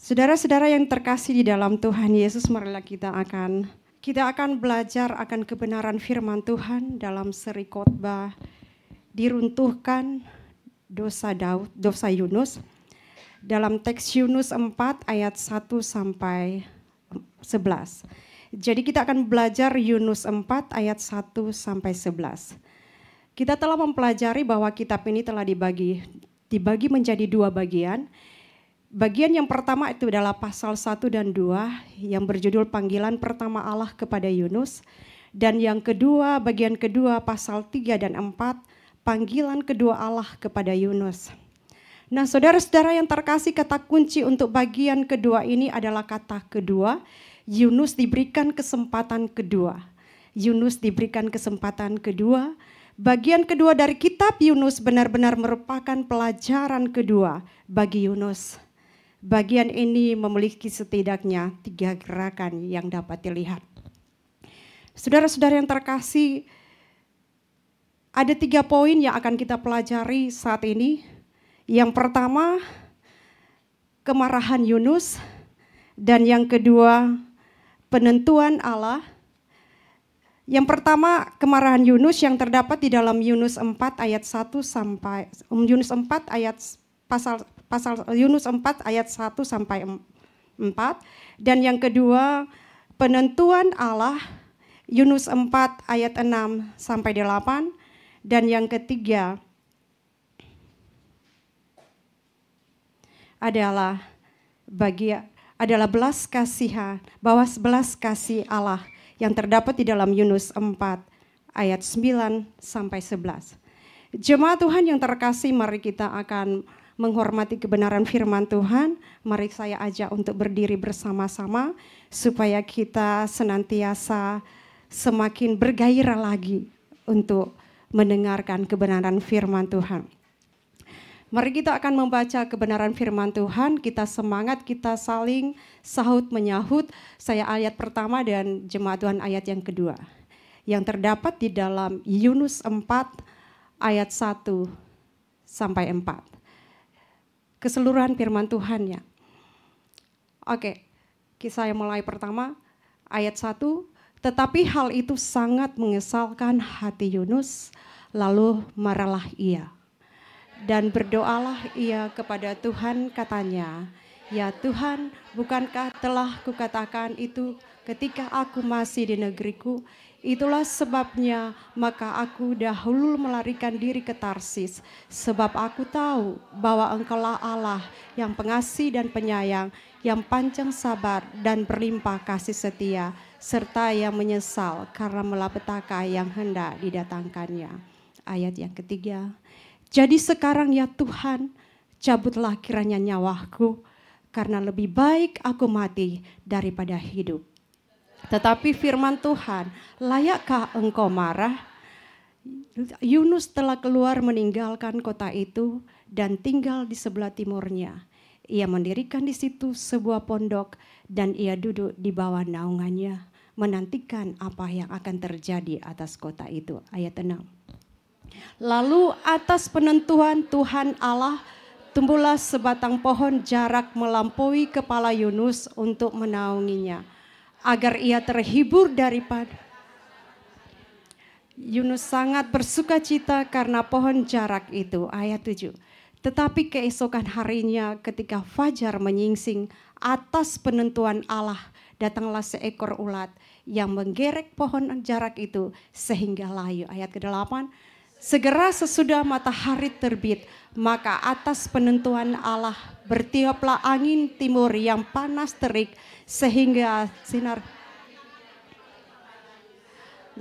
Saudara-saudara yang terkasih di dalam Tuhan Yesus, marilah kita akan belajar akan kebenaran firman Tuhan dalam seri khotbah diruntuhkan dosa Yunus dalam teks Yunus 4 ayat 1 sampai 11. Jadi kita akan belajar Yunus 4 ayat 1 sampai 11. Kita telah mempelajari bahwa kitab ini telah dibagi menjadi dua bagian. Bagian yang pertama itu adalah pasal 1 dan 2 yang berjudul panggilan pertama Allah kepada Yunus. Dan yang kedua, bagian kedua pasal 3 dan 4, panggilan kedua Allah kepada Yunus. Nah, saudara-saudara yang terkasih, kata kunci untuk bagian kedua ini adalah kata kedua. Yunus diberikan kesempatan kedua. Yunus diberikan kesempatan kedua. Bagian kedua dari kitab Yunus benar-benar merupakan pelajaran kedua bagi Yunus. Bagian ini memiliki setidaknya 3 gerakan yang dapat dilihat. Saudara-saudara yang terkasih, ada 3 poin yang akan kita pelajari saat ini. Yang pertama, kemarahan Yunus. Dan yang kedua, penentuan Allah. Yang pertama, kemarahan Yunus yang terdapat di dalam Yunus 4 ayat 1 sampai Yunus 4 ayat pasal Yunus 4 ayat 1 sampai 4, dan yang kedua penentuan Allah Yunus 4 ayat 6 sampai 8, dan yang ketiga adalah belas kasihan, belas kasih Allah yang terdapat di dalam Yunus 4 ayat 9 sampai 11. Jemaat Tuhan yang terkasih, mari kita akan menghormati kebenaran firman Tuhan. Mari saya ajak untuk berdiri bersama-sama supaya kita senantiasa semakin bergairah lagi untuk mendengarkan kebenaran firman Tuhan. Mari kita akan membaca kebenaran firman Tuhan, kita semangat, kita saling sahut menyahut. Saya ayat pertama dan jemaat Tuhan ayat yang kedua. Yang terdapat di dalam Yunus 4 ayat 1 sampai 4. Keseluruhan firman Tuhan ya. Oke, saya mulai pertama ayat 1. Tetapi hal itu sangat mengesalkan hati Yunus, lalu marahlah ia. Dan berdoalah ia kepada Tuhan, katanya, ya Tuhan, bukankah telah kukatakan itu ketika aku masih di negeriku? Itulah sebabnya maka aku dahulu melarikan diri ke Tarsis, sebab aku tahu bahwa Engkaulah Allah yang pengasih dan penyayang, yang panjang sabar dan berlimpah kasih setia, serta yang menyesal karena malapetaka yang hendak didatangkannya. Ayat yang ketiga. Jadi sekarang ya Tuhan, cabutlah kiranya nyawaku, karena lebih baik aku mati daripada hidup. Tetapi firman Tuhan, layakkah engkau marah? Yunus telah keluar meninggalkan kota itu dan tinggal di sebelah timurnya. Ia mendirikan di situ sebuah pondok dan ia duduk di bawah naungannya, menantikan apa yang akan terjadi atas kota itu. Ayat 6. Lalu atas penentuan Tuhan Allah, tumbuhlah sebatang pohon jarak melampaui kepala Yunus untuk menaunginya, agar ia terhibur daripada. Yunus sangat bersuka cita karena pohon jarak itu. Ayat 7. Tetapi keesokan harinya ketika fajar menyingsing, atas penentuan Allah datanglah seekor ulat yang menggerek pohon jarak itu sehingga layu. Ayat ke-8. Segera sesudah matahari terbit, maka atas penentuan Allah bertiuplah angin timur yang panas terik sehingga sinar.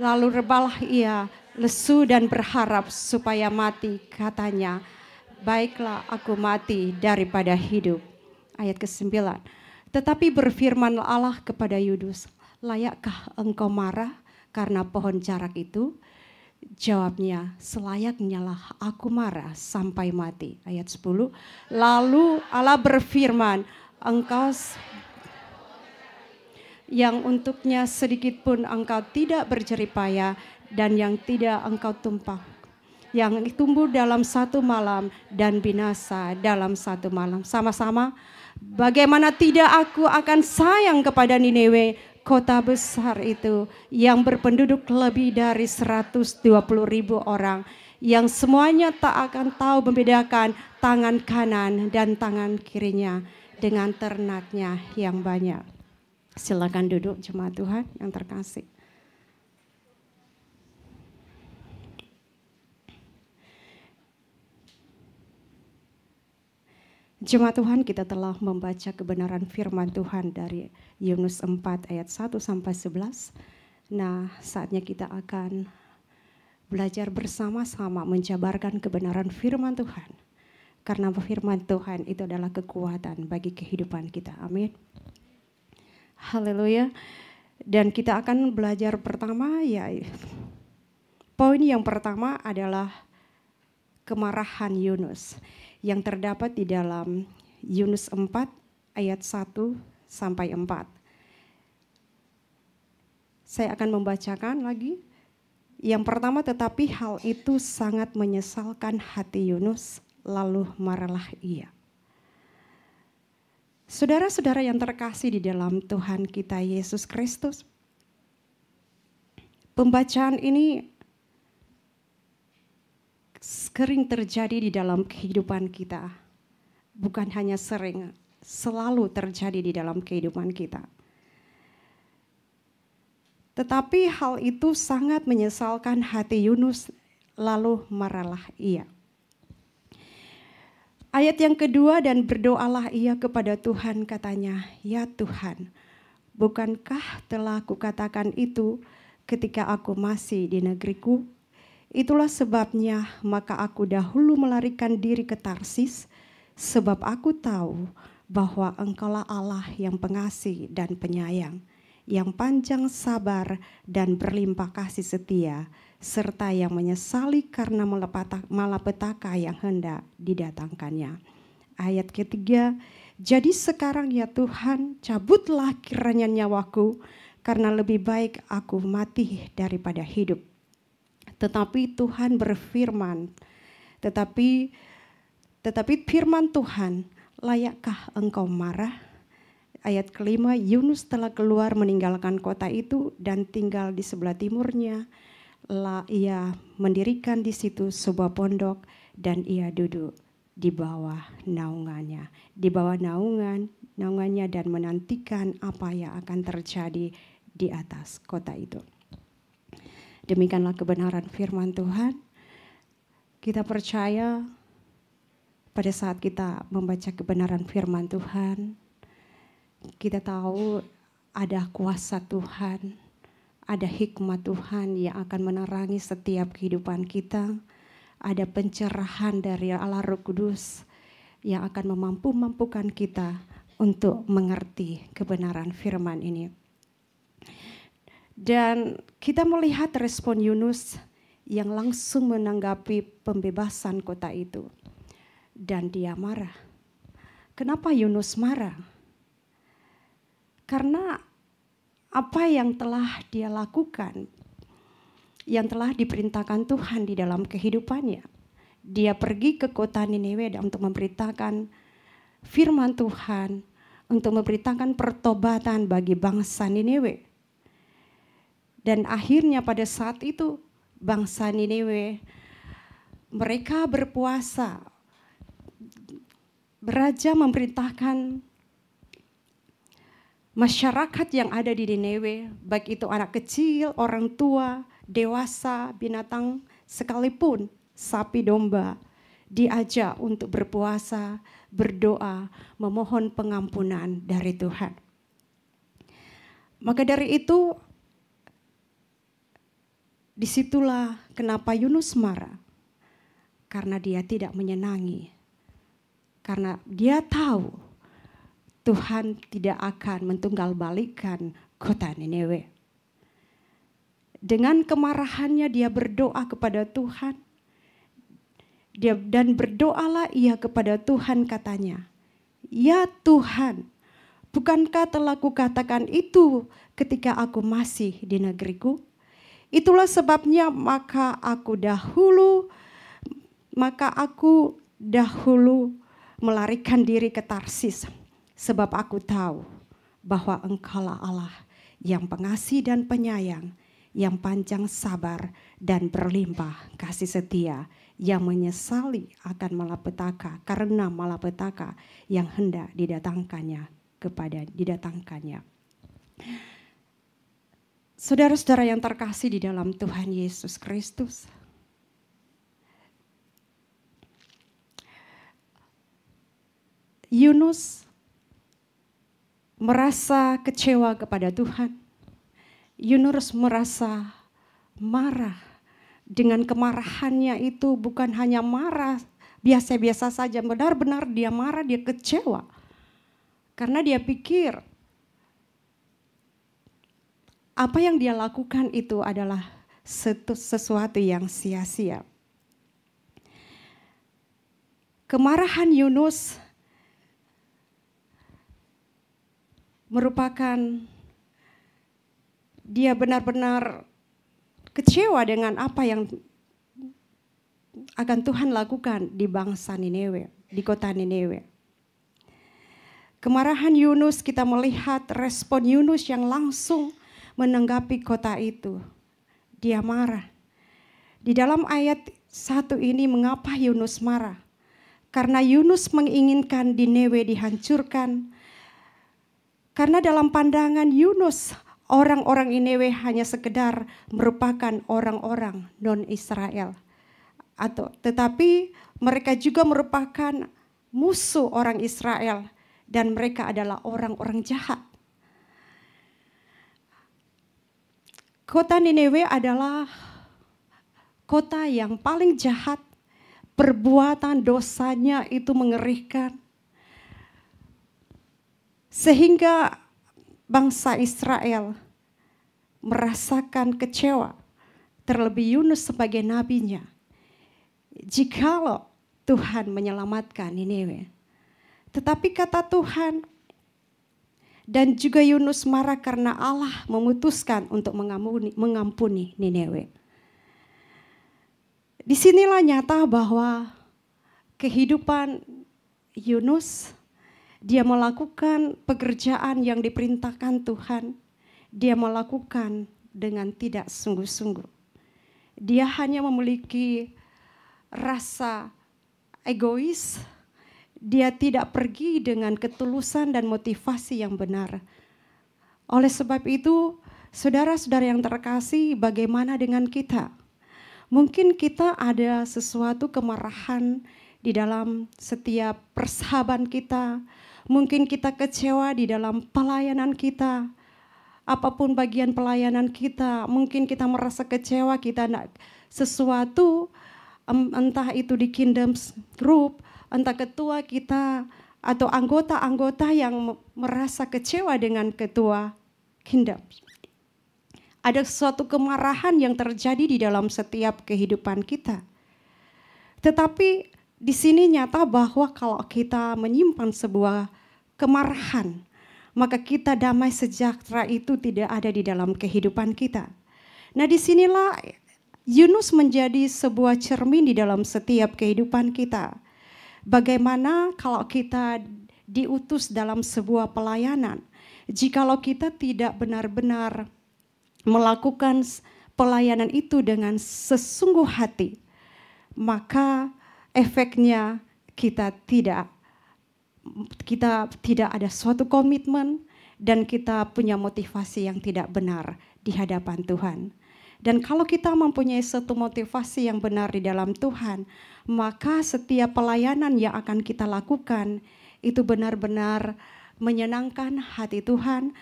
Lalu rebalah ia, lesu dan berharap supaya mati, katanya, baiklah aku mati daripada hidup. Ayat ke-9. Tetapi berfirmanlah Allah kepada Yunus, layakkah engkau marah karena pohon jarak itu? Jawabnya, selayaknya lah aku marah sampai mati. Ayat 10. Lalu Allah berfirman, engkau yang untuknya sedikit pun engkau tidak berjeripaya dan yang tidak engkau tumpah, yang tumbuh dalam satu malam dan binasa dalam satu malam. Sama-sama, Bagaimana tidak aku akan sayang kepada Niniwe, kota besar itu yang berpenduduk lebih dari 120.000 orang, yang semuanya tak akan tahu membedakan tangan kanan dan tangan kirinya dengan ternaknya yang banyak. Silakan duduk jemaat Tuhan yang terkasih. Jemaat Tuhan, kita telah membaca kebenaran firman Tuhan dari Yunus 4 ayat 1 sampai 11. Nah, saatnya kita akan belajar bersama-sama menjabarkan kebenaran firman Tuhan. Karena firman Tuhan itu adalah kekuatan bagi kehidupan kita. Amin. Haleluya. Dan kita akan belajar pertama, ya poin yang pertama adalah kemarahan Yunus yang terdapat di dalam Yunus 4 ayat 1 sampai 4. Saya akan membacakan lagi. Yang pertama, tetapi hal itu sangat menyesalkan hati Yunus, lalu marahlah ia. Saudara-saudara yang terkasih di dalam Tuhan kita Yesus Kristus, pembacaan ini sering terjadi di dalam kehidupan kita. Bukan hanya sering, selalu terjadi di dalam kehidupan kita. Tetapi hal itu sangat menyesalkan hati Yunus, lalu marahlah ia. Ayat yang kedua, dan berdoalah ia kepada Tuhan, katanya, ya Tuhan, bukankah telah kukatakan itu ketika aku masih di negeriku? Itulah sebabnya maka aku dahulu melarikan diri ke Tarsis, sebab aku tahu bahwa Engkaulah Allah yang pengasih dan penyayang, yang panjang sabar dan berlimpah kasih setia, serta yang menyesali karena malapetaka yang hendak didatangkannya. Ayat ketiga, jadi sekarang ya Tuhan, cabutlah kiranya nyawaku, karena lebih baik aku mati daripada hidup. Tetapi Tuhan berfirman, tetapi firman Tuhan, layakkah engkau marah? Ayat kelima, Yunus telah keluar meninggalkan kota itu dan tinggal di sebelah timurnya. Ia mendirikan di situ sebuah pondok dan ia duduk di bawah naungannya. Di bawah naungannya dan menantikan apa yang akan terjadi di atas kota itu. Demikianlah kebenaran firman Tuhan. Kita percaya pada saat kita membaca kebenaran firman Tuhan, kita tahu ada kuasa Tuhan, ada hikmat Tuhan yang akan menerangi setiap kehidupan kita. Ada pencerahan dari Allah Roh Kudus yang akan mampukan kita untuk mengerti kebenaran firman ini. Dan kita melihat respon Yunus yang langsung menanggapi pembebasan kota itu. Dan dia marah. Kenapa Yunus marah? Karena apa yang telah dia lakukan, yang telah diperintahkan Tuhan di dalam kehidupannya. Dia pergi ke kota Niniwe untuk memberitakan firman Tuhan, untuk memberitakan pertobatan bagi bangsa Niniwe. Dan akhirnya pada saat itu bangsa Niniwe, mereka berpuasa. Raja memerintahkan masyarakat yang ada di Niniwe, baik itu anak kecil, orang tua, dewasa, binatang sekalipun, sapi, domba, diajak untuk berpuasa, berdoa, memohon pengampunan dari Tuhan. Maka dari itu, disitulah kenapa Yunus marah. Karena dia tidak menyenangi. Karena dia tahu Tuhan tidak akan mentunggalbalikan kota Niniwe. Dengan kemarahannya dia berdoa kepada Tuhan. Dan berdoalah ia kepada Tuhan, katanya, ya Tuhan, bukankah telah kukatakan itu ketika aku masih di negeriku? Itulah sebabnya maka aku dahulu melarikan diri ke Tarsis, Sebab aku tahu bahwa Engkaulah Allah yang pengasih dan penyayang, yang panjang sabar dan berlimpah kasih setia, yang menyesali akan malapetaka karena malapetaka yang hendak didatangkannya. Saudara-saudara yang terkasih di dalam Tuhan Yesus Kristus, Yunus merasa kecewa kepada Tuhan. Yunus merasa marah. Dengan kemarahannya itu bukan hanya marah biasa-biasa saja, benar-benar dia marah, dia kecewa. Karena dia pikir apa yang dia lakukan itu adalah sesuatu yang sia-sia. Kemarahan Yunus merupakan dia benar-benar kecewa dengan apa yang akan Tuhan lakukan di bangsa Niniwe, di kota Niniwe. Kemarahan Yunus, kita melihat respon Yunus yang langsung menanggapi kota itu. Dia marah. Di dalam ayat 1 ini mengapa Yunus marah? Karena Yunus menginginkan Niniwe dihancurkan. Karena dalam pandangan Yunus, orang-orang Niniwe hanya sekedar merupakan orang-orang non-Israel. Tetapi mereka juga merupakan musuh orang Israel dan mereka adalah orang-orang jahat. Kota Niniwe adalah kota yang paling jahat, perbuatan dosanya itu mengerikan. Sehingga bangsa Israel merasakan kecewa, terlebih Yunus sebagai nabinya. Jikalau Tuhan menyelamatkan Niniwe. Tetapi kata Tuhan, dan juga Yunus marah karena Allah memutuskan untuk mengampuni Niniwe. Disinilah nyata bahwa kehidupan Yunus, dia melakukan pekerjaan yang diperintahkan Tuhan. Dia melakukan dengan tidak sungguh-sungguh. Dia hanya memiliki rasa egois. Dia tidak pergi dengan ketulusan dan motivasi yang benar. Oleh sebab itu, saudara-saudara yang terkasih, bagaimana dengan kita? Mungkin kita ada sesuatu kemarahan di dalam setiap persahabatan kita. Mungkin kita kecewa di dalam pelayanan kita. Apapun bagian pelayanan kita, mungkin kita merasa kecewa, kita nak sesuatu, entah itu di Kingdom Group, entah ketua kita atau anggota-anggota yang merasa kecewa dengan ketua Kingdom. Ada suatu kemarahan yang terjadi di dalam setiap kehidupan kita. Tetapi di sini nyata bahwa kalau kita menyimpan sebuah kemarahan, maka kita damai sejahtera itu tidak ada di dalam kehidupan kita. Nah, disinilah Yunus menjadi sebuah cermin di dalam setiap kehidupan kita. Bagaimana kalau kita diutus dalam sebuah pelayanan, jikalau kita tidak benar-benar melakukan pelayanan itu dengan sesungguh hati, maka efeknya kita tidak ada suatu komitmen dan kita punya motivasi yang tidak benar di hadapan Tuhan. Dan kalau kita mempunyai suatu motivasi yang benar di dalam Tuhan, maka setiap pelayanan yang akan kita lakukan itu benar-benar menyenangkan hati Tuhan,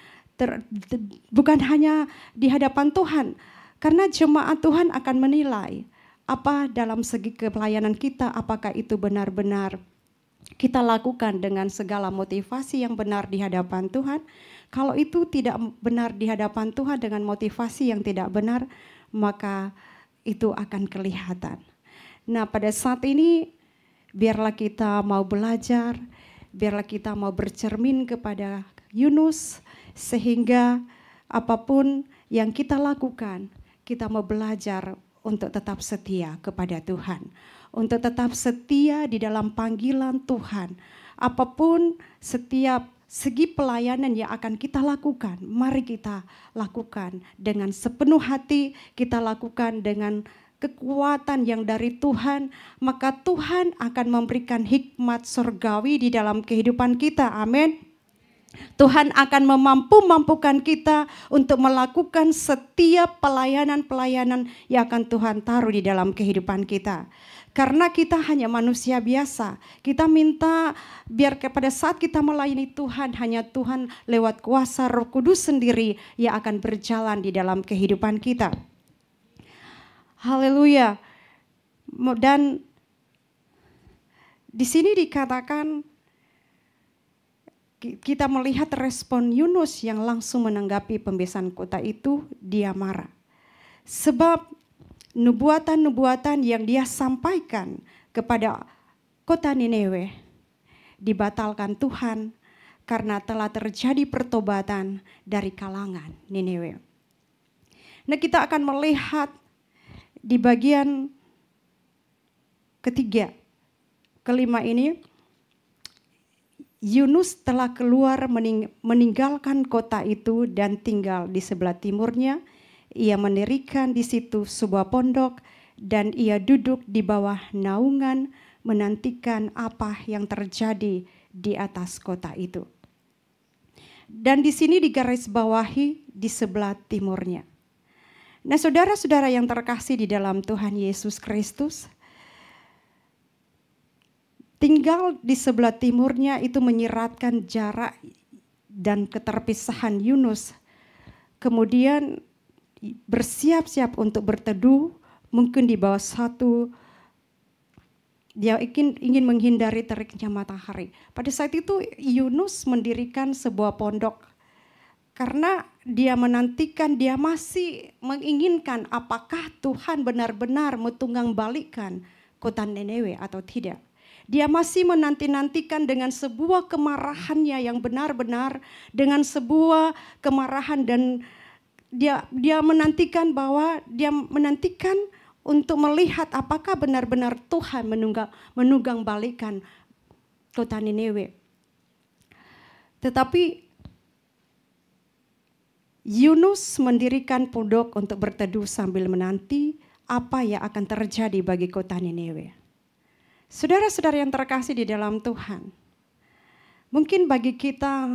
bukan hanya di hadapan Tuhan, karena jemaat Tuhan akan menilai apa dalam segi pelayanan kita, apakah itu benar-benar kita lakukan dengan segala motivasi yang benar di hadapan Tuhan. Kalau itu tidak benar di hadapan Tuhan dengan motivasi yang tidak benar, maka itu akan kelihatan. Nah, pada saat ini biarlah kita mau belajar, biarlah kita mau bercermin kepada Yunus, sehingga apapun yang kita lakukan, kita mau belajar untuk tetap setia kepada Tuhan, untuk tetap setia di dalam panggilan Tuhan. Apapun setiap segi pelayanan yang akan kita lakukan, mari kita lakukan dengan sepenuh hati, kita lakukan dengan kekuatan yang dari Tuhan, maka Tuhan akan memberikan hikmat surgawi di dalam kehidupan kita. Amin. Tuhan akan mampukan kita untuk melakukan setiap pelayanan-pelayanan yang akan Tuhan taruh di dalam kehidupan kita. Karena kita hanya manusia biasa, kita minta biar pada saat kita melayani Tuhan, hanya Tuhan lewat kuasa Roh Kudus sendiri yang akan berjalan di dalam kehidupan kita. Haleluya. Dan di sini dikatakan kita melihat respon Yunus yang langsung menanggapi pembebasan kota itu, dia marah. Sebab nubuatan-nubuatan yang dia sampaikan kepada kota Nineve dibatalkan Tuhan karena telah terjadi pertobatan dari kalangan Nineve. Nah, kita akan melihat di bagian ketiga, kelima ini, Yunus telah keluar meninggalkan kota itu dan tinggal di sebelah timurnya. Ia mendirikan di situ sebuah pondok dan ia duduk di bawah naungan menantikan apa yang terjadi di atas kota itu. Dan di sini digarisbawahi di sebelah timurnya. Nah, saudara-saudara yang terkasih di dalam Tuhan Yesus Kristus, tinggal di sebelah timurnya itu menyiratkan jarak dan keterpisahan Yunus. Kemudian bersiap-siap untuk berteduh, mungkin di bawah dia ingin menghindari teriknya matahari. Pada saat itu Yunus mendirikan sebuah pondok karena dia menantikan, dia masih menginginkan apakah Tuhan benar-benar menunggang-balikan kota Nineve atau tidak. Dia masih menanti-nantikan dengan sebuah kemarahannya yang benar-benar, dengan sebuah kemarahan, dan dia menantikan untuk melihat apakah benar-benar Tuhan menunggang-balikan kota Nineve. Tetapi Yunus mendirikan pondok untuk berteduh sambil menanti apa yang akan terjadi bagi kota Nineve. Saudara-saudara yang terkasih di dalam Tuhan, mungkin bagi kita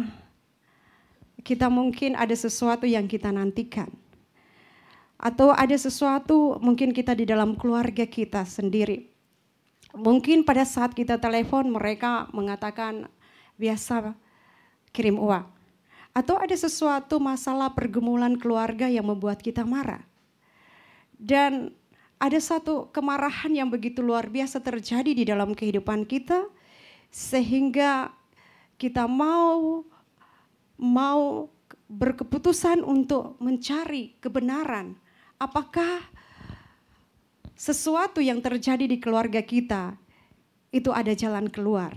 mungkin ada sesuatu yang kita nantikan. Atau ada sesuatu mungkin kita di dalam keluarga kita sendiri. Mungkin pada saat kita telepon mereka mengatakan biasa kirim uang. Atau ada sesuatu masalah pergumulan keluarga yang membuat kita marah. Dan ada satu kemarahan yang begitu luar biasa terjadi di dalam kehidupan kita. Sehingga kita mau berkeputusan untuk mencari kebenaran. Apakah sesuatu yang terjadi di keluarga kita itu ada jalan keluar?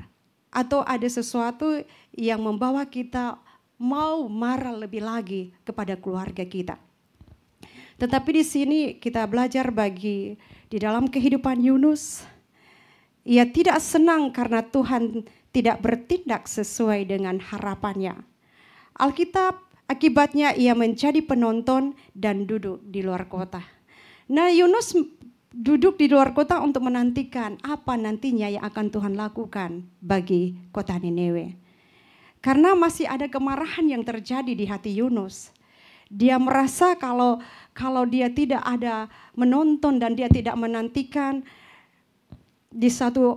Atau ada sesuatu yang membawa kita mau marah lebih lagi kepada keluarga kita? Tetapi di sini kita belajar di dalam kehidupan Yunus, ia tidak senang karena Tuhan tidak bertindak sesuai dengan harapannya. Alkitab akibatnya ia menjadi penonton dan duduk di luar kota. Nah, Yunus duduk di luar kota untuk menantikan apa nantinya yang akan Tuhan lakukan bagi kota Nineve. Karena masih ada kemarahan yang terjadi di hati Yunus. Dia merasa kalau dia tidak ada menonton dan dia tidak menantikan,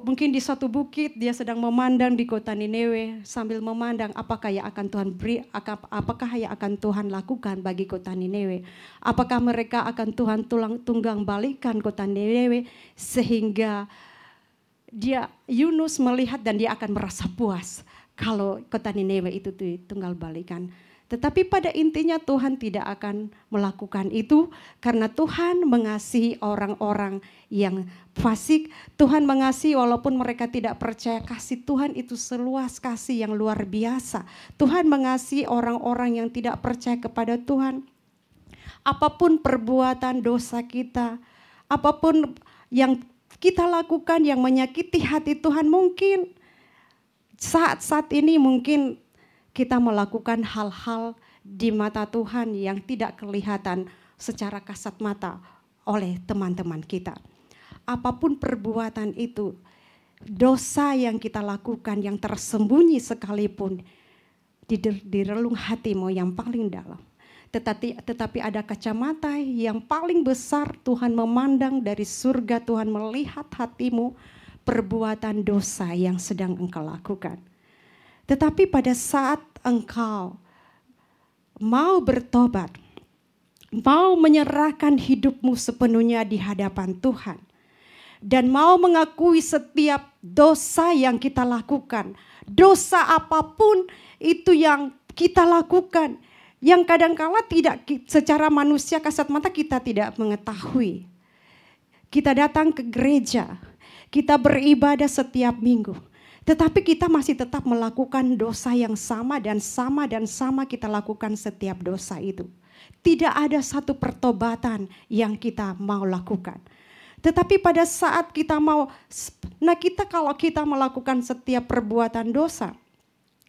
mungkin di satu bukit dia sedang memandang di kota Nineve sambil memandang apakah yang akan Tuhan beri, apakah yang akan Tuhan lakukan bagi kota Nineve. Apakah mereka akan Tuhan tunggang balikan kota Nineve sehingga Yunus melihat dan dia akan merasa puas kalau kota Nineve itu tunggal balikan. Tetapi pada intinya Tuhan tidak akan melakukan itu karena Tuhan mengasihi orang-orang yang fasik. Tuhan mengasihi walaupun mereka tidak percaya, kasih Tuhan itu seluas kasih yang luar biasa. Tuhan mengasihi orang-orang yang tidak percaya kepada Tuhan. Apapun perbuatan dosa kita, apapun yang kita lakukan yang menyakiti hati Tuhan, mungkin saat ini mungkin kita melakukan hal-hal di mata Tuhan yang tidak kelihatan secara kasat mata oleh teman-teman kita. Apapun perbuatan itu, dosa yang kita lakukan yang tersembunyi sekalipun di relung hatimu yang paling dalam. Tetapi ada kacamata yang paling besar, Tuhan memandang dari surga, Tuhan melihat hatimu, perbuatan dosa yang sedang engkau lakukan. Tetapi pada saat engkau mau bertobat, mau menyerahkan hidupmu sepenuhnya di hadapan Tuhan, dan mau mengakui setiap dosa yang kita lakukan, dosa apapun itu yang kita lakukan, yang kadangkala tidak secara manusia kasat mata kita tidak mengetahui. Kita datang ke gereja, kita beribadah setiap minggu, tetapi kita masih tetap melakukan dosa yang sama dan sama kita lakukan setiap dosa itu. Tidak ada satu pertobatan yang kita mau lakukan. Tetapi pada saat kita kalau kita melakukan setiap perbuatan dosa,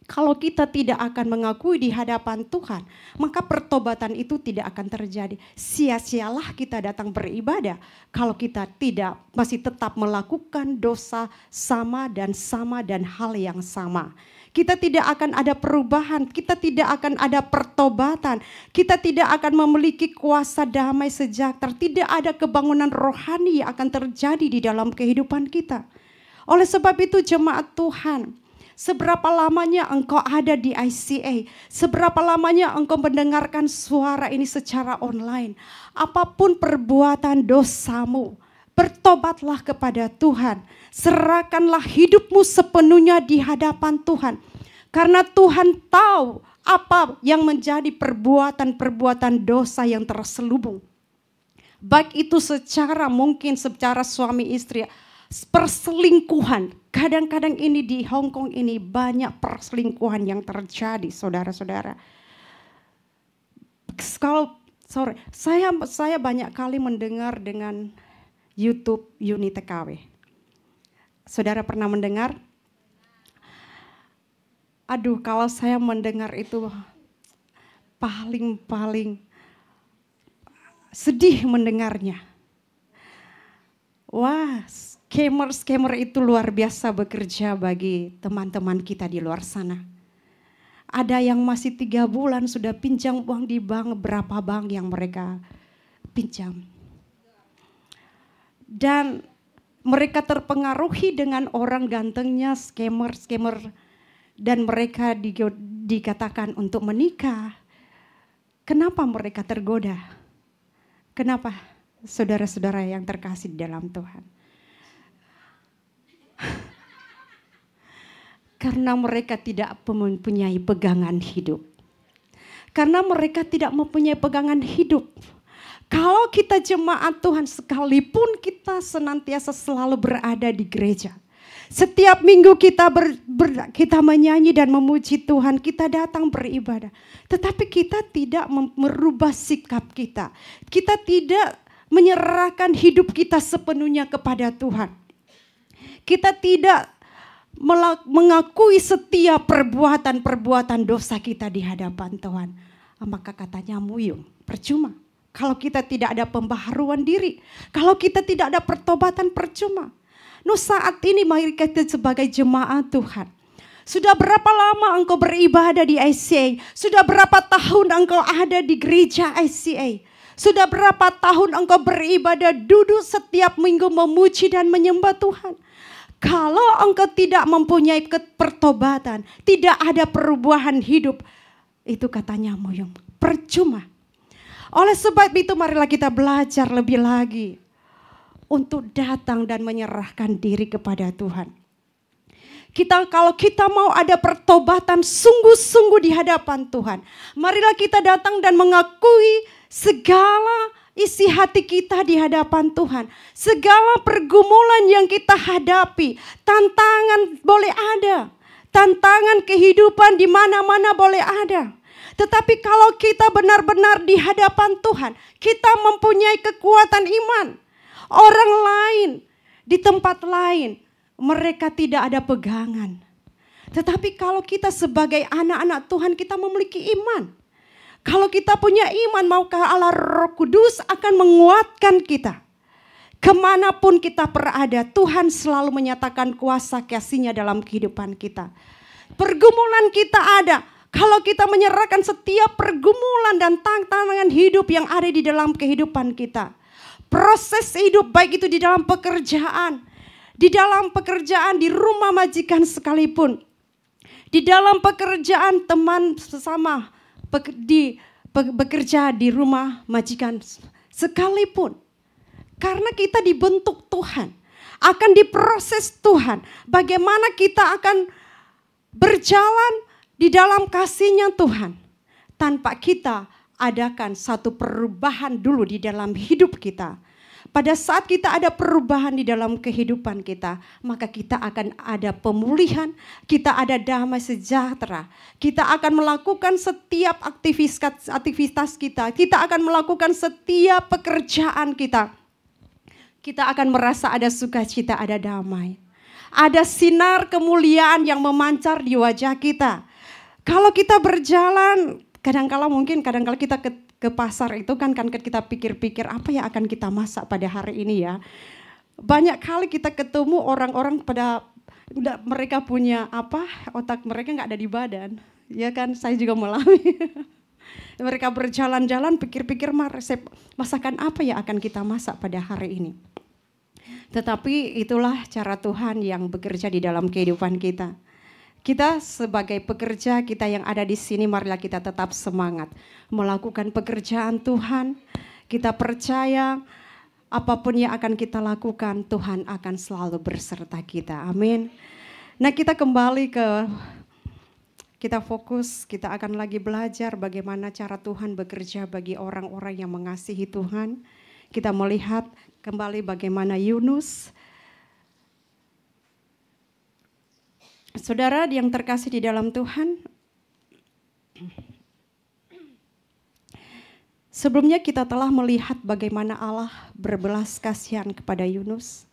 kalau kita tidak akan mengakui di hadapan Tuhan, maka pertobatan itu tidak akan terjadi. Sia-sialah kita datang beribadah kalau kita masih tetap melakukan dosa sama dan hal yang sama. Kita tidak akan ada perubahan, kita tidak akan ada pertobatan, kita tidak akan memiliki kuasa damai sejahtera, tidak ada kebangunan rohani yang akan terjadi di dalam kehidupan kita. Oleh sebab itu jemaat Tuhan, seberapa lamanya engkau ada di ICA, seberapa lamanya engkau mendengarkan suara ini secara online, apapun perbuatan dosamu, bertobatlah kepada Tuhan. Serahkanlah hidupmu sepenuhnya di hadapan Tuhan. Karena Tuhan tahu apa yang menjadi perbuatan-perbuatan dosa yang terselubung. Baik itu secara suami istri, perselingkuhan. Kadang-kadang ini di Hong Kong ini banyak perselingkuhan yang terjadi, saudara-saudara. Saya banyak kali mendengar dengan YouTube Uni TKW. Saudara pernah mendengar? Aduh, kalau saya mendengar itu paling sedih mendengarnya. Wah, scammer itu luar biasa bekerja bagi teman-teman kita di luar sana. Ada yang masih 3 bulan sudah pinjam uang di bank, berapa bank yang mereka pinjam. Dan mereka terpengaruhi dengan orang gantengnya, scammer, dan mereka dikatakan untuk menikah. Kenapa mereka tergoda? Kenapa, saudara-saudara yang terkasih di dalam Tuhan? Karena mereka tidak mempunyai pegangan hidup. Karena mereka tidak mempunyai pegangan hidup. Kalau kita jemaat Tuhan, sekalipun kita senantiasa selalu berada di gereja, setiap minggu kita menyanyi dan memuji Tuhan, kita datang beribadah, tetapi kita tidak merubah sikap kita. Kita tidak menyerahkan hidup kita sepenuhnya kepada Tuhan. Kita tidak mengakui setiap perbuatan dosa kita di hadapan Tuhan. Maka katanya muyung, percuma. Kalau kita tidak ada pembaharuan diri, kalau kita tidak ada pertobatan, percuma. Saat ini mari kita sebagai jemaat Tuhan, sudah berapa lama engkau beribadah di ICA? Sudah berapa tahun engkau ada di gereja ICA? Sudah berapa tahun engkau beribadah, duduk setiap minggu memuji dan menyembah Tuhan? Kalau engkau tidak mempunyai pertobatan, tidak ada perubahan hidup, itu katanya muyung, percuma. Oleh sebab itu marilah kita belajar lebih lagi untuk datang dan menyerahkan diri kepada Tuhan. Kalau kita mau ada pertobatan sungguh-sungguh di hadapan Tuhan, marilah kita datang dan mengakui segala isi hati kita di hadapan Tuhan. Segala pergumulan yang kita hadapi, tantangan boleh ada, tantangan kehidupan di mana-mana boleh ada. Tetapi kalau kita benar-benar di hadapan Tuhan, kita mempunyai kekuatan iman. Orang lain di tempat lain, mereka tidak ada pegangan. Tetapi kalau kita sebagai anak-anak Tuhan, kita memiliki iman. Kalau kita punya iman, maka Allah Roh Kudus akan menguatkan kita. Kemanapun kita berada, Tuhan selalu menyatakan kuasa kasih-Nya dalam kehidupan kita. Pergumulan kita ada. Kalau kita menyerahkan setiap pergumulan dan tantangan hidup yang ada di dalam kehidupan kita. Proses hidup baik itu di dalam pekerjaan. Di rumah majikan sekalipun. Di dalam pekerjaan teman sesama. Bekerja di rumah majikan sekalipun. Karena kita dibentuk Tuhan, akan diproses Tuhan. Bagaimana kita akan berjalan di dalam kasih-Nya Tuhan. Tanpa kita adakan satu perubahan dulu di dalam hidup kita. Pada saat kita ada perubahan di dalam kehidupan kita, maka kita akan ada pemulihan, kita ada damai sejahtera. Kita akan melakukan setiap aktivitas kita, kita akan melakukan setiap pekerjaan kita. Kita akan merasa ada sukacita, ada damai. Ada sinar kemuliaan yang memancar di wajah kita. Kalau kita berjalan, kadang-kala kita ke pasar itu kan kita pikir-pikir apa yang akan kita masak pada hari ini ya. Banyak kali kita ketemu orang-orang mereka punya otak mereka nggak ada di badan. Ya kan, saya juga mengalami. Mereka berjalan-jalan pikir-pikir resep masakan apa yang akan kita masak pada hari ini. Tetapi itulah cara Tuhan yang bekerja di dalam kehidupan kita. Kita sebagai pekerja, kita yang ada di sini, marilah kita tetap semangat melakukan pekerjaan Tuhan. Kita percaya apapun yang akan kita lakukan, Tuhan akan selalu berserta kita. Amin. Nah, kita fokus, kita akan lagi belajar bagaimana cara Tuhan bekerja bagi orang-orang yang mengasihi Tuhan. Kita melihat kembali bagaimana Yunus. Saudara yang terkasih di dalam Tuhan, sebelumnya kita telah melihat bagaimana Allah berbelas kasihan kepada Yunus,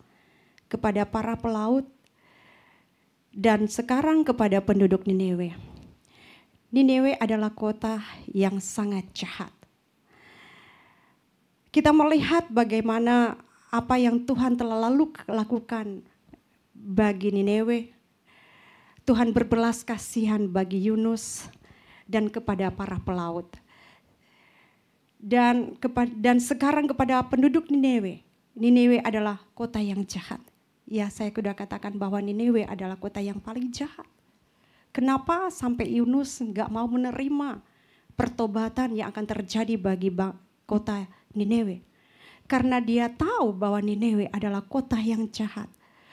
kepada para pelaut, dan sekarang kepada penduduk Niniwe. Niniwe adalah kota yang sangat jahat. Kita melihat bagaimana apa yang Tuhan telah lalu lakukan bagi Niniwe. Tuhan berbelas kasihan bagi Yunus dan kepada para pelaut. Dan sekarang kepada penduduk Niniwe. Niniwe adalah kota yang jahat. Ya, saya sudah katakan bahwa Niniwe adalah kota yang paling jahat. Kenapa sampai Yunus enggak mau menerima pertobatan yang akan terjadi bagi kota Niniwe? Karena dia tahu bahwa Niniwe adalah kota yang jahat.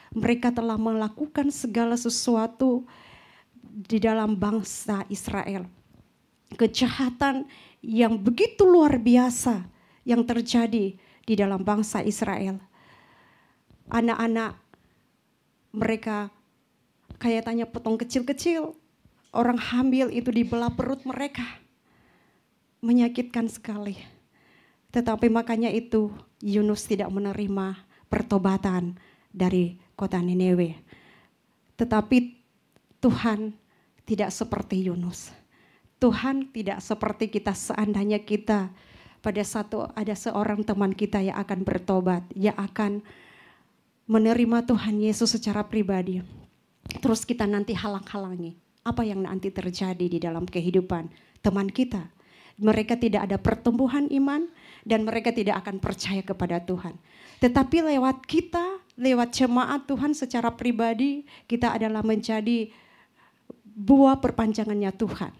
Mereka telah melakukan segala sesuatu di dalam bangsa Israel. Kejahatan yang begitu luar biasa yang terjadi di dalam bangsa Israel. Anak-anak mereka kayaknya potong kecil-kecil. Orang hamil itu dibelah perut mereka. Menyakitkan sekali. Tetapi makanya itu Yunus tidak menerima pertobatan dari kota Niniwe. Tetapi Tuhan tidak seperti Yunus. Tuhan tidak seperti kita. Seandainya kita ada seorang teman kita yang akan bertobat, yang akan menerima Tuhan Yesus secara pribadi. Terus kita nanti halang-halangi apa yang nanti terjadi di dalam kehidupan teman kita. Mereka tidak ada pertumbuhan iman dan mereka tidak akan percaya kepada Tuhan. Tetapi lewat kita, lewat jemaat Tuhan secara pribadi, kita adalah menjadi buah perpanjangannya Tuhan.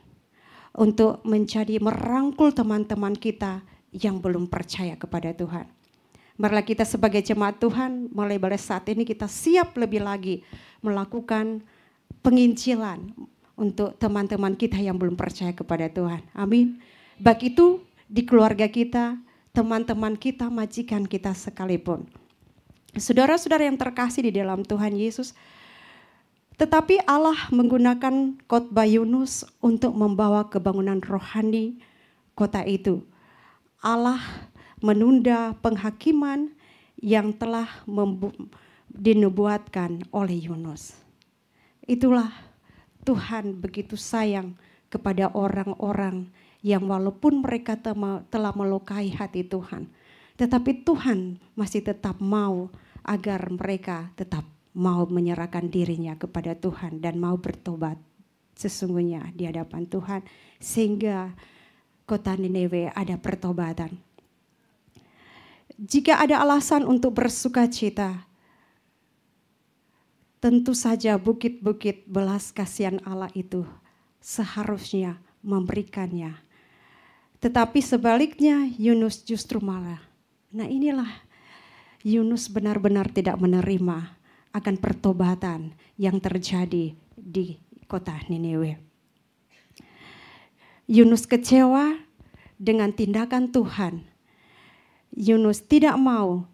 Untuk menjadi merangkul teman-teman kita yang belum percaya kepada Tuhan. Marilah kita sebagai jemaat Tuhan, mulai saat ini kita siap lebih lagi melakukan penginjilan untuk teman-teman kita yang belum percaya kepada Tuhan. Amin. Baik itu di keluarga kita, teman-teman kita, majikan kita sekalipun. Saudara-saudara yang terkasih di dalam Tuhan Yesus, tetapi Allah menggunakan khotbah Yunus untuk membawa kebangunan rohani kota itu. Allah menunda penghakiman yang telah dinubuatkan oleh Yunus. Itulah Tuhan begitu sayang kepada orang-orang yang walaupun mereka telah melukai hati Tuhan, tetapi Tuhan masih tetap mau agar mereka tetap mau menyerahkan dirinya kepada Tuhan dan mau bertobat sesungguhnya di hadapan Tuhan, sehingga kota Niniwe ada pertobatan. Jika ada alasan untuk bersukacita, tentu saja bukit-bukit belas kasihan Allah itu seharusnya memberikannya. Tetapi sebaliknya Yunus justru marah. Nah inilah Yunus benar-benar tidak menerima akan pertobatan yang terjadi di kota Niniwe. Yunus kecewa dengan tindakan Tuhan. Yunus tidak mau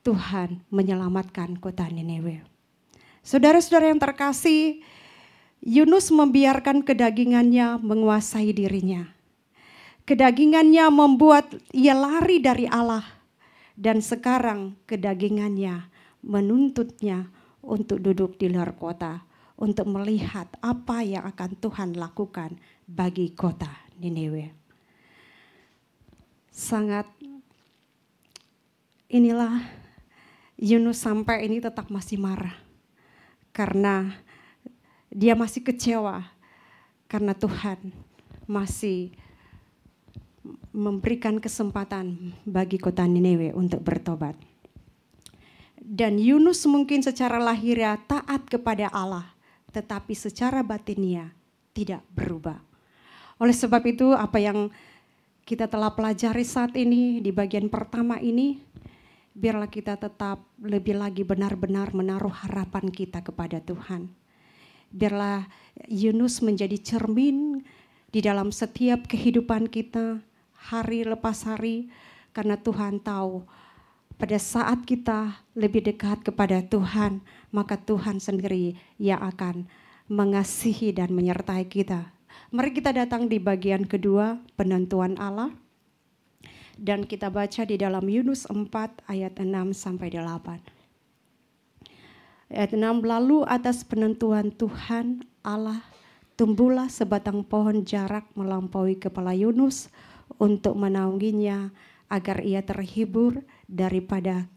Tuhan menyelamatkan kota Niniwe. Saudara-saudara yang terkasih, Yunus membiarkan kedagingannya menguasai dirinya. Kedagingannya membuat ia lari dari Allah. Dan sekarang kedagingannya menuntutnya untuk duduk di luar kota, untuk melihat apa yang akan Tuhan lakukan bagi kota Niniwe. Sangat inilah Yunus sampai ini tetap masih marah. Karena dia masih kecewa. Karena Tuhan masih memberikan kesempatan bagi kota Niniwe untuk bertobat. Dan Yunus mungkin secara lahiriah taat kepada Allah, tetapi secara batinnya tidak berubah. Oleh sebab itu apa yang kita telah pelajari saat ini di bagian pertama ini, biarlah kita tetap lebih lagi benar-benar menaruh harapan kita kepada Tuhan. Biarlah Yunus menjadi cermin di dalam setiap kehidupan kita, hari lepas hari, karena Tuhan tahu pada saat kita lebih dekat kepada Tuhan, maka Tuhan sendiri yang akan mengasihi dan menyertai kita. Mari kita datang di bagian kedua, penentuan Allah. Dan kita baca di dalam Yunus 4 ayat 6 sampai 8. Ayat 6, lalu atas penentuan Tuhan Allah tumbuhlah sebatang pohon jarak melampaui kepala Yunus untuk menaunginya agar ia terhibur daripada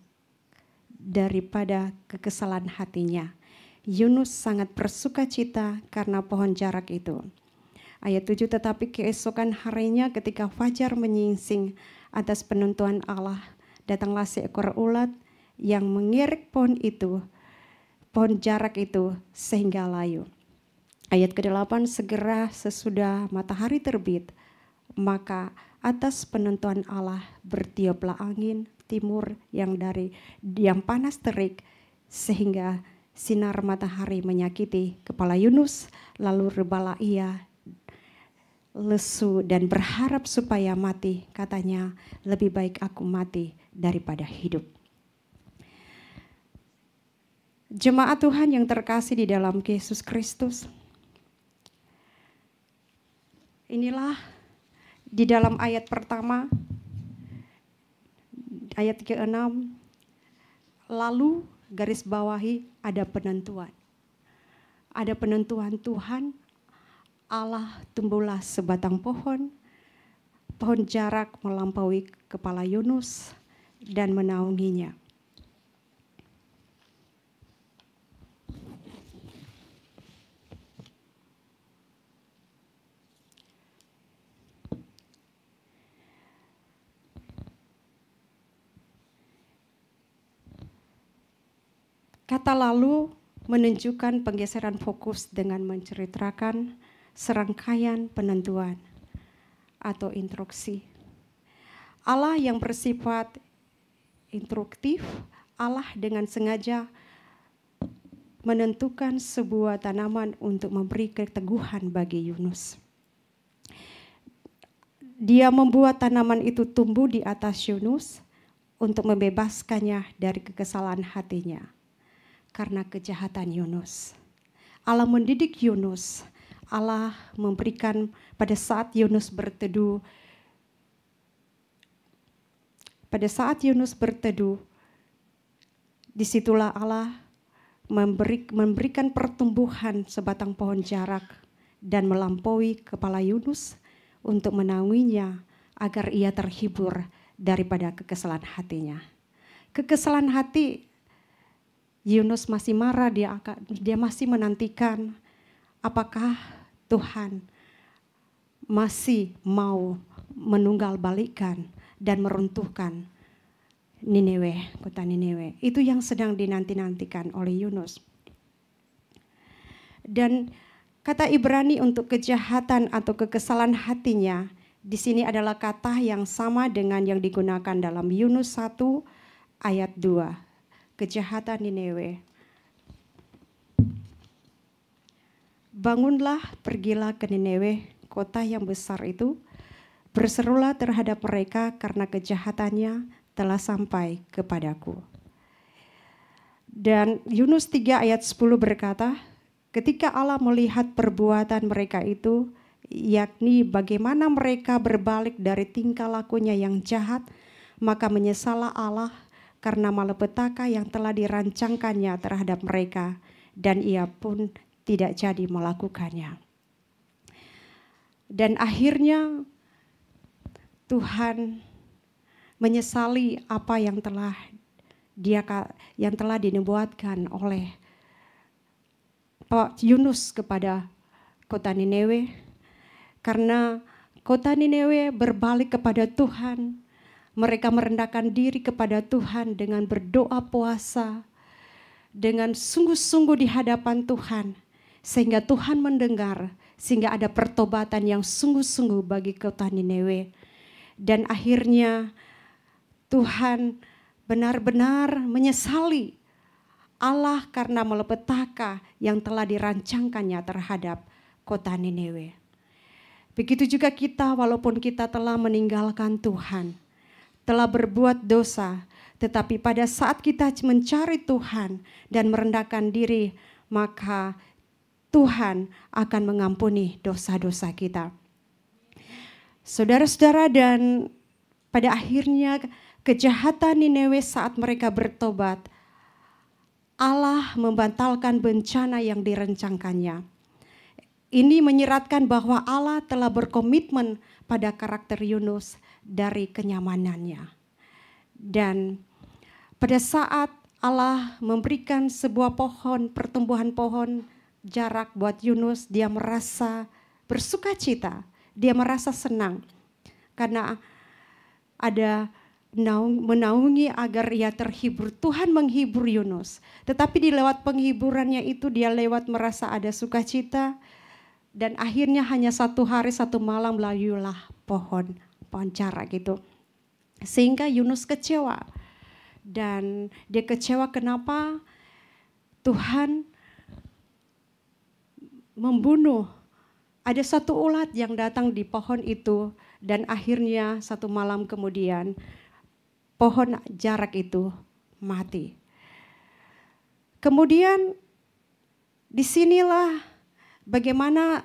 kekesalan hatinya. Yunus sangat bersukacita karena pohon jarak itu. Ayat 7, tetapi keesokan harinya ketika fajar menyingsing atas penentuan Allah, datanglah seekor ulat yang mengirik pohon jarak itu sehingga layu. Ayat ke-8, segera sesudah matahari terbit, maka atas penentuan Allah bertiuplah angin timur yang panas terik sehingga sinar matahari menyakiti kepala Yunus, lalu rebalah ia lesu dan berharap supaya mati. Katanya, lebih baik aku mati daripada hidup. Jemaat Tuhan yang terkasih di dalam Yesus Kristus, inilah di dalam ayat pertama, ayat ke-6, lalu garis bawahi ada penentuan. Ada penentuan Tuhan, Allah tumbuhlah sebatang pohon jarak melampaui kepala Yunus dan menaunginya. Kata lalu menunjukkan penggeseran fokus dengan menceritakan serangkaian penentuan atau instruksi. Allah yang bersifat instruktif, Allah dengan sengaja menentukan sebuah tanaman untuk memberi keteguhan bagi Yunus. Dia membuat tanaman itu tumbuh di atas Yunus untuk membebaskannya dari kekesalan hatinya karena kejahatan Yunus. Allah mendidik Yunus. Allah memberikan pada saat Yunus berteduh. Pada saat Yunus berteduh, disitulah Allah memberikan pertumbuhan sebatang pohon jarak dan melampaui kepala Yunus untuk menaunginya agar ia terhibur daripada kekesalan hatinya. Kekesalan hati, Yunus masih marah, dia masih menantikan apakah Tuhan masih mau menunggalbalikkan dan meruntuhkan Niniwe, kota Niniwe. Itu yang sedang dinanti-nantikan oleh Yunus. Dan kata Ibrani untuk kejahatan atau kekesalan hatinya di sini adalah kata yang sama dengan yang digunakan dalam Yunus 1 ayat 2. Kejahatan Niniwe. Bangunlah, pergilah ke Niniwe, kota yang besar itu. Berserulah terhadap mereka karena kejahatannya telah sampai kepadaku. Dan Yunus 3 ayat 10 berkata, ketika Allah melihat perbuatan mereka itu, yakni bagaimana mereka berbalik dari tingkah lakunya yang jahat, maka menyesallah Allah karena malapetaka yang telah dirancangkannya terhadap mereka, dan ia pun tidak jadi melakukannya. Dan akhirnya Tuhan menyesali apa yang telah dinubuatkan oleh Yunus kepada kota Niniwe, karena kota Niniwe berbalik kepada Tuhan. Mereka merendahkan diri kepada Tuhan dengan berdoa puasa, dengan sungguh-sungguh di hadapan Tuhan, sehingga Tuhan mendengar, sehingga ada pertobatan yang sungguh-sungguh bagi kota Niniwe. Dan akhirnya Tuhan benar-benar menyesali Allah karena malapetaka yang telah dirancangkannya terhadap kota Niniwe. Begitu juga kita, walaupun kita telah meninggalkan Tuhan, telah berbuat dosa, tetapi pada saat kita mencari Tuhan dan merendahkan diri, maka Tuhan akan mengampuni dosa-dosa kita. Saudara-saudara, dan pada akhirnya kejahatan Niniwe saat mereka bertobat, Allah membatalkan bencana yang direncangkannya. Ini menyiratkan bahwa Allah telah berkomitmen pada karakter Yunus dari kenyamanannya. Dan pada saat Allah memberikan sebuah pohon, pertumbuhan pohon jarak buat Yunus, dia merasa bersukacita, dia merasa senang karena ada menaungi agar ia terhibur. Tuhan menghibur Yunus, tetapi di lewat penghiburannya itu dia lewat merasa ada sukacita, dan akhirnya hanya 1 hari 1 malam melayulah pohon jarak gitu, sehingga Yunus kecewa. Dan dia kecewa kenapa Tuhan membunuh. Ada 1 ulat yang datang di pohon itu, dan akhirnya 1 malam kemudian pohon jarak itu mati. Kemudian disinilah bagaimana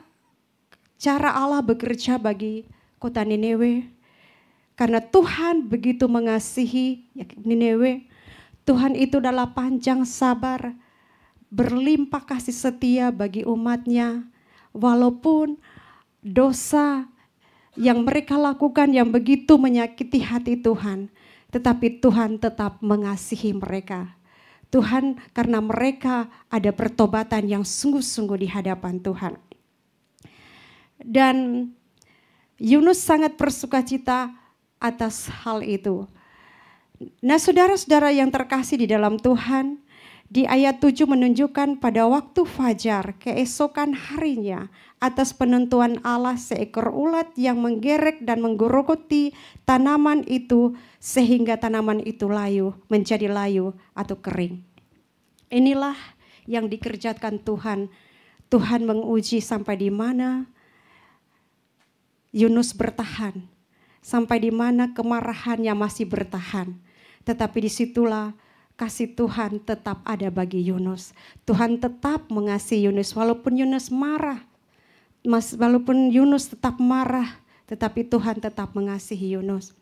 cara Allah bekerja bagi kota Niniwe. Karena Tuhan begitu mengasihi Niniwe, Tuhan itu adalah panjang sabar, berlimpah kasih setia bagi umatnya, walaupun dosa yang mereka lakukan yang begitu menyakiti hati Tuhan, tetapi Tuhan tetap mengasihi mereka. Tuhan, karena mereka ada pertobatan yang sungguh-sungguh di hadapan Tuhan. Dan Yunus sangat bersukacita atas hal itu. Nah, saudara-saudara yang terkasih di dalam Tuhan, di ayat 7 menunjukkan pada waktu fajar keesokan harinya, atas penentuan Allah, seekor ulat yang menggerek dan menggerogoti tanaman itu sehingga tanaman itu layu, menjadi layu atau kering. Inilah yang dikerjakan Tuhan. Tuhan menguji sampai di mana Yunus bertahan, sampai di mana kemarahannya masih bertahan. Tetapi disitulah kasih Tuhan tetap ada bagi Yunus. Tuhan tetap mengasihi Yunus walaupun Yunus marah. Walaupun Yunus tetap marah, tetapi Tuhan tetap mengasihi Yunus.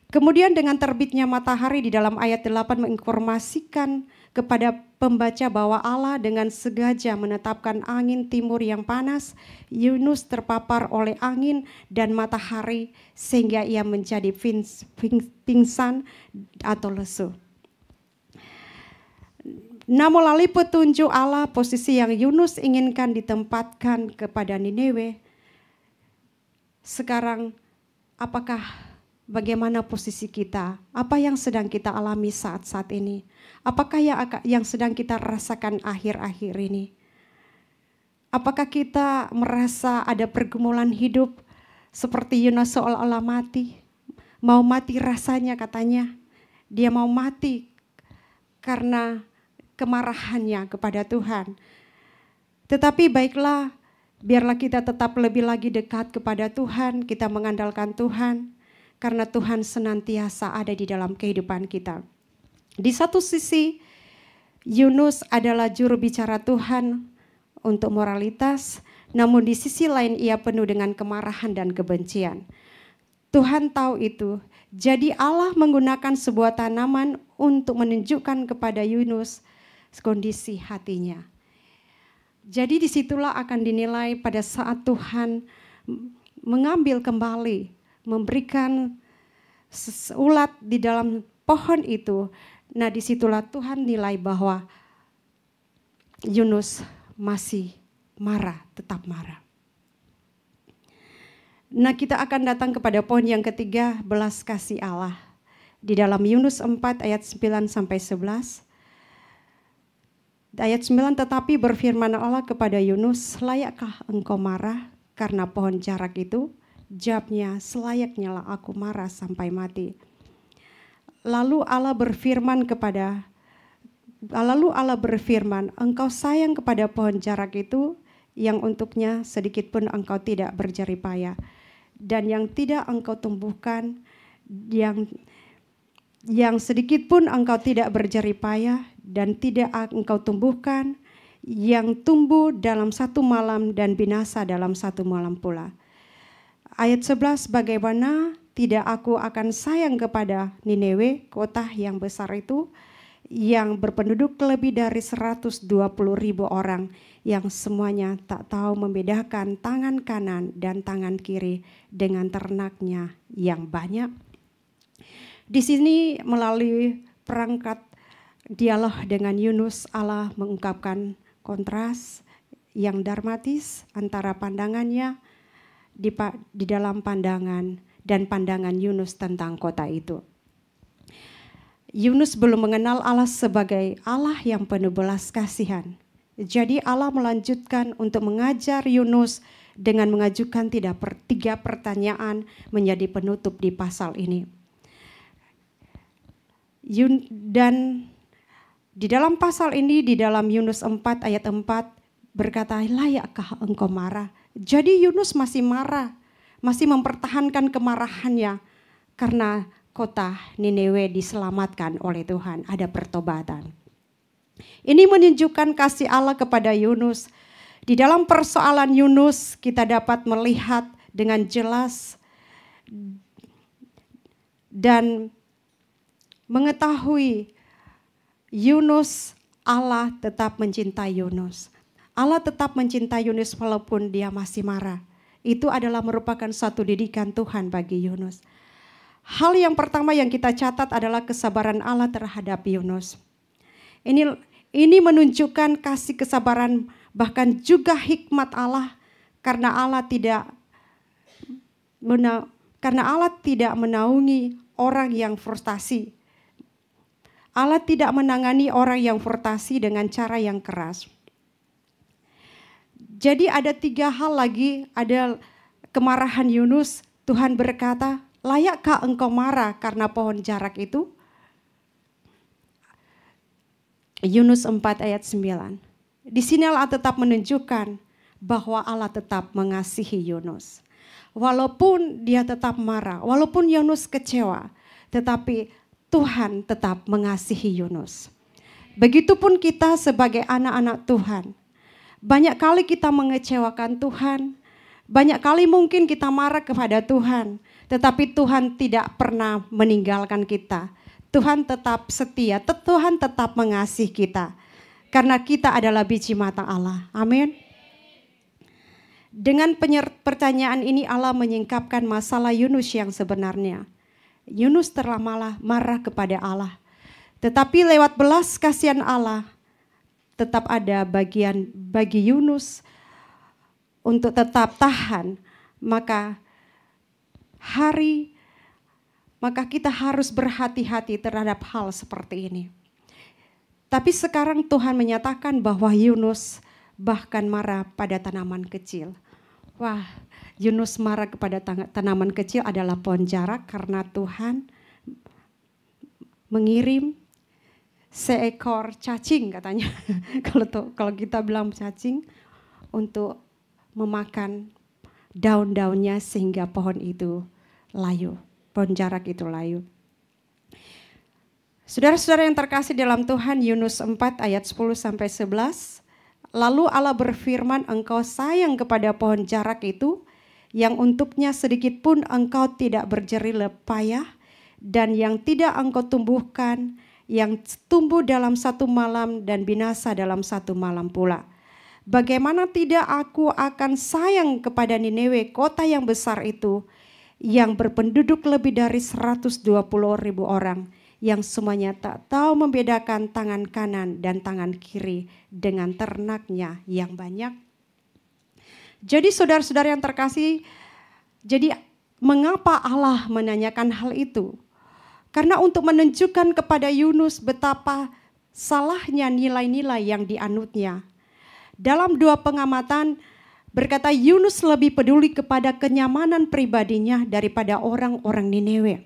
Kemudian dengan terbitnya matahari di dalam ayat 8 menginformasikan kepada pembaca bahwa Allah dengan sengaja menetapkan angin timur yang panas. Yunus terpapar oleh angin dan matahari sehingga ia menjadi pingsan atau lesu. Nah, melalui petunjuk Allah, posisi yang Yunus inginkan ditempatkan kepada Niniwe. Sekarang, bagaimana posisi kita? Apa yang sedang kita alami saat-saat ini? Apakah yang sedang kita rasakan akhir-akhir ini? Apakah kita merasa ada pergumulan hidup seperti Yunus seolah-olah mati? Mau mati rasanya katanya. Dia mau mati karena kemarahannya kepada Tuhan. Tetapi baiklah, biarlah kita tetap lebih lagi dekat kepada Tuhan, kita mengandalkan Tuhan, karena Tuhan senantiasa ada di dalam kehidupan kita. Di satu sisi, Yunus adalah juru bicara Tuhan untuk moralitas, namun di sisi lain ia penuh dengan kemarahan dan kebencian. Tuhan tahu itu, jadi Allah menggunakan sebuah tanaman untuk menunjukkan kepada Yunus kondisi hatinya. Jadi disitulah akan dinilai pada saat Tuhan mengambil kembali, memberikan ulat di dalam pohon itu. Nah, disitulah Tuhan nilai bahwa Yunus masih marah, tetap marah. Nah, kita akan datang kepada poin yang ketiga, belas kasih Allah. Di dalam Yunus 4 ayat 9 sampai 11. Ayat 9, tetapi berfirman Allah kepada Yunus, layakkah engkau marah karena pohon jarak itu? Jawabnya, selayaknya lah aku marah sampai mati. Lalu Allah berfirman, engkau sayang kepada pohon jarak itu yang untuknya sedikit pun engkau tidak berjerih payah, dan yang tidak engkau tumbuhkan, yang sedikit pun engkau tidak berjerih payah dan tidak engkau tumbuhkan, yang tumbuh dalam satu malam dan binasa dalam satu malam pula. Ayat 11, bagaimana tidak aku akan sayang kepada Niniwe, kota yang besar itu, yang berpenduduk lebih dari 120.000 orang, yang semuanya tak tahu membedakan tangan kanan dan tangan kiri dengan ternaknya yang banyak. Di sini melalui perangkat dialog dengan Yunus, Allah mengungkapkan kontras yang dramatis antara pandangannya di dalam pandangan dan pandangan Yunus tentang kota itu. Yunus belum mengenal Allah sebagai Allah yang penuh belas kasihan. Jadi Allah melanjutkan untuk mengajar Yunus dengan mengajukan tiga pertanyaan menjadi penutup di pasal ini. Dan di dalam pasal ini, di dalam Yunus 4 ayat 4 berkata, layakkah engkau marah? Jadi Yunus masih marah, masih mempertahankan kemarahannya karena kota Niniwe diselamatkan oleh Tuhan, ada pertobatan. Ini menunjukkan kasih Allah kepada Yunus. Di dalam persoalan Yunus kita dapat melihat dengan jelas dan mengetahui Yunus, Allah tetap mencintai Yunus. Allah tetap mencintai Yunus walaupun dia masih marah. Itu adalah merupakan suatu didikan Tuhan bagi Yunus. Hal yang pertama yang kita catat adalah kesabaran Allah terhadap Yunus. Ini menunjukkan kasih kesabaran, bahkan juga hikmat Allah, karena Allah tidak menaungi orang yang frustasi. Allah tidak menangani orang yang frustasi dengan cara yang keras. Jadi ada 3 hal lagi, ada kemarahan Yunus. Tuhan berkata, layakkah engkau marah karena pohon jarak itu? Yunus 4 ayat 9. Di sini Allah tetap menunjukkan bahwa Allah tetap mengasihi Yunus. Walaupun dia tetap marah, walaupun Yunus kecewa, tetapi Tuhan tetap mengasihi Yunus. Begitupun kita sebagai anak-anak Tuhan. Banyak kali kita mengecewakan Tuhan, banyak kali mungkin kita marah kepada Tuhan, tetapi Tuhan tidak pernah meninggalkan kita. Tuhan tetap setia, Tuhan tetap mengasihi kita. Karena kita adalah biji mata Allah. Amin. Dengan pertanyaan ini Allah menyingkapkan masalah Yunus yang sebenarnya. Yunus telah marah kepada Allah. Tetapi lewat belas kasihan Allah, tetap ada bagian bagi Yunus untuk tetap tahan. Maka kita harus berhati-hati terhadap hal seperti ini. Tapi sekarang Tuhan menyatakan bahwa Yunus bahkan marah pada tanaman kecil. Wah, Yunus marah kepada tanaman kecil adalah pohon jarak karena Tuhan mengirim seekor cacing katanya. Kalau kita bilang cacing untuk memakan daun-daunnya sehingga pohon itu layu. Pohon jarak itu layu. Saudara-saudara yang terkasih dalam Tuhan, Yunus 4 ayat 10-11. Lalu Allah berfirman, engkau sayang kepada pohon jarak itu, yang untuknya sedikit pun engkau tidak berjerih payah, dan yang tidak engkau tumbuhkan, yang tumbuh dalam satu malam dan binasa dalam satu malam pula. Bagaimana tidak aku akan sayang kepada Nineve, kota yang besar itu, yang berpenduduk lebih dari 120.000 orang, yang semuanya tak tahu membedakan tangan kanan dan tangan kiri dengan ternaknya yang banyak. Jadi saudara-saudara yang terkasih, jadi mengapa Allah menanyakan hal itu? Karena untuk menunjukkan kepada Yunus betapa salahnya nilai-nilai yang dianutnya. Dalam dua pengamatan, berkata Yunus lebih peduli kepada kenyamanan pribadinya daripada orang-orang Nineve.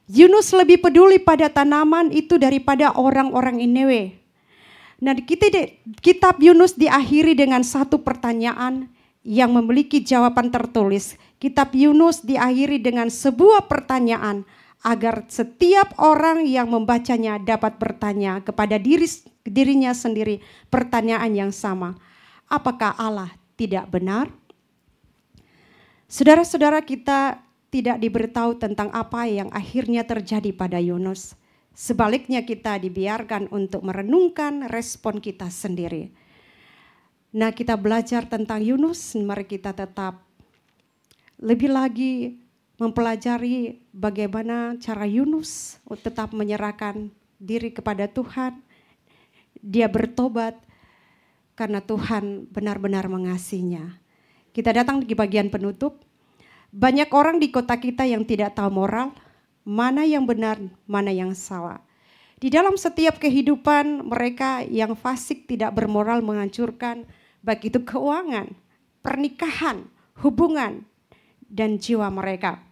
Yunus lebih peduli pada tanaman itu daripada orang-orang Nineve. Nah, kitab Yunus diakhiri dengan satu pertanyaan yang memiliki jawaban tertulis. Kitab Yunus diakhiri dengan sebuah pertanyaan agar setiap orang yang membacanya dapat bertanya kepada dirinya sendiri pertanyaan yang sama. Apakah Allah tidak benar? Saudara-saudara, kita tidak diberitahu tentang apa yang akhirnya terjadi pada Yunus. Sebaliknya kita dibiarkan untuk merenungkan respon kita sendiri. Nah, kita belajar tentang Yunus, mari kita tetap lebih lagi mempelajari bagaimana cara Yunus tetap menyerahkan diri kepada Tuhan. Dia bertobat karena Tuhan benar-benar mengasihinya. Kita datang di bagian penutup. Banyak orang di kota kita yang tidak tahu moral, mana yang benar, mana yang salah. Di dalam setiap kehidupan mereka yang fasik tidak bermoral menghancurkan baik itu keuangan, pernikahan, hubungan, dan jiwa mereka.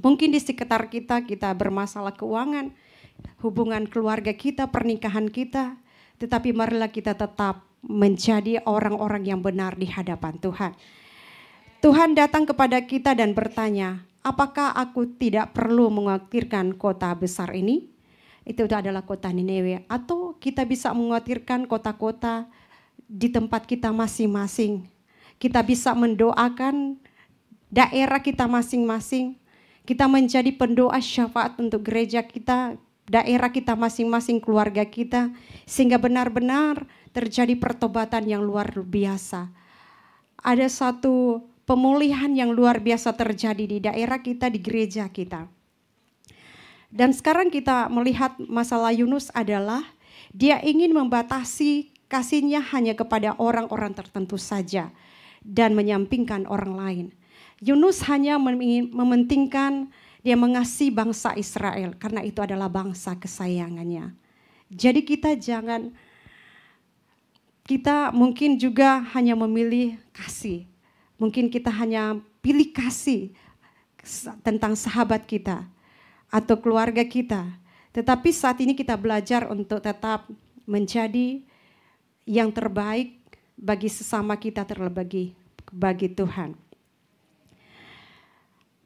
Mungkin di sekitar kita bermasalah keuangan, hubungan keluarga kita, pernikahan kita, tetapi marilah kita tetap menjadi orang-orang yang benar di hadapan Tuhan. Tuhan datang kepada kita dan bertanya, apakah aku tidak perlu mengkhawatirkan kota besar ini? Itu adalah kota Nineve. Atau kita bisa mengkhawatirkan kota-kota di tempat kita masing-masing. Kita bisa mendoakan daerah kita masing-masing. Kita menjadi pendoa syafaat untuk gereja kita, daerah kita masing-masing, keluarga kita. Sehingga benar-benar terjadi pertobatan yang luar biasa. Ada satu pemulihan yang luar biasa terjadi di daerah kita, di gereja kita. Dan sekarang kita melihat masalah Yunus adalah dia ingin membatasi kasihnya hanya kepada orang-orang tertentu saja dan menyampingkan orang lain. Yunus hanya mementingkan dia mengasihi bangsa Israel karena itu adalah bangsa kesayangannya. Jadi kita mungkin juga hanya memilih kasih. Mungkin kita hanya pilih kasih tentang sahabat kita atau keluarga kita. Tetapi saat ini kita belajar untuk tetap menjadi yang terbaik bagi sesama kita, terlebih bagi Tuhan.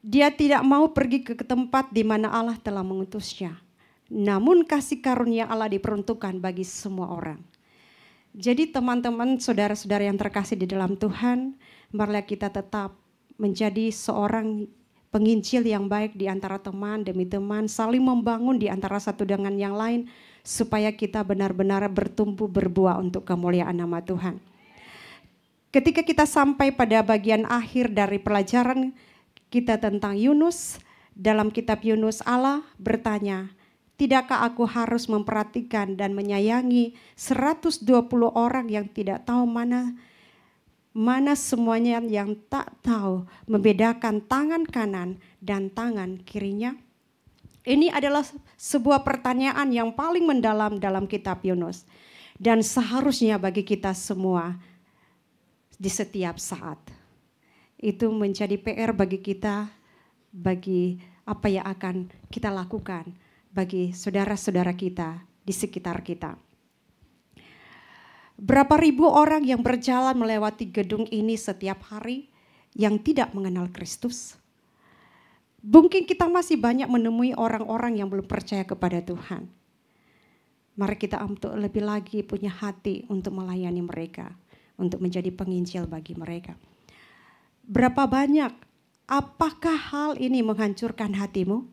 Dia tidak mau pergi ke tempat di mana Allah telah mengutusnya. Namun kasih karunia Allah diperuntukkan bagi semua orang. Jadi teman-teman, saudara-saudara yang terkasih di dalam Tuhan, marilah kita tetap menjadi seorang penginjil yang baik di antara teman demi teman, saling membangun di antara satu dengan yang lain, supaya kita benar-benar bertumbuh berbuah untuk kemuliaan nama Tuhan. Ketika kita sampai pada bagian akhir dari pelajaran kita tentang Yunus, dalam kitab Yunus Allah bertanya, tidakkah aku harus memperhatikan dan menyayangi 120 orang yang tidak tahu mana semuanya, yang tak tahu membedakan tangan kanan dan tangan kirinya? Ini adalah sebuah pertanyaan yang paling mendalam dalam kitab Yunus. Dan seharusnya bagi kita semua di setiap saat. Itu menjadi PR bagi kita, bagi apa yang akan kita lakukan bagi saudara-saudara kita di sekitar kita. Berapa ribu orang yang berjalan melewati gedung ini setiap hari yang tidak mengenal Kristus? Mungkin kita masih banyak menemui orang-orang yang belum percaya kepada Tuhan. Mari kita untuk lebih lagi punya hati untuk melayani mereka, untuk menjadi penginjil bagi mereka. Berapa banyak, apakah hal ini menghancurkan hatimu?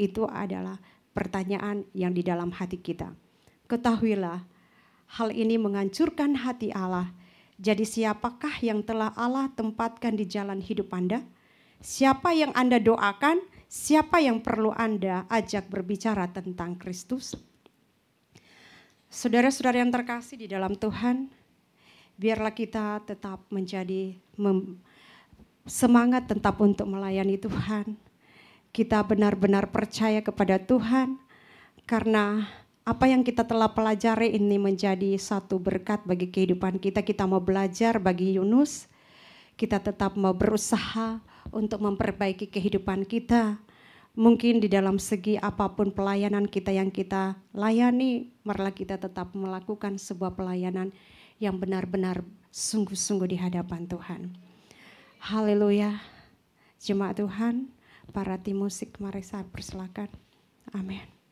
Itu adalah pertanyaan yang di dalam hati kita. Ketahuilah, hal ini menghancurkan hati Allah. Jadi siapakah yang telah Allah tempatkan di jalan hidup Anda? Siapa yang Anda doakan? Siapa yang perlu Anda ajak berbicara tentang Kristus? Saudara-saudara yang terkasih di dalam Tuhan, biarlah kita tetap menjadi semangat tetap untuk melayani Tuhan. Kita benar-benar percaya kepada Tuhan, karena apa yang kita telah pelajari ini menjadi satu berkat bagi kehidupan kita. Kita mau belajar bagi Yunus, kita tetap mau berusaha untuk memperbaiki kehidupan kita. Mungkin di dalam segi apapun pelayanan kita yang kita layani, marilah kita tetap melakukan sebuah pelayanan yang benar-benar sungguh-sungguh di hadapan Tuhan. Haleluya. Jemaat Tuhan, para tim musik, mari saya persilakan. Amin.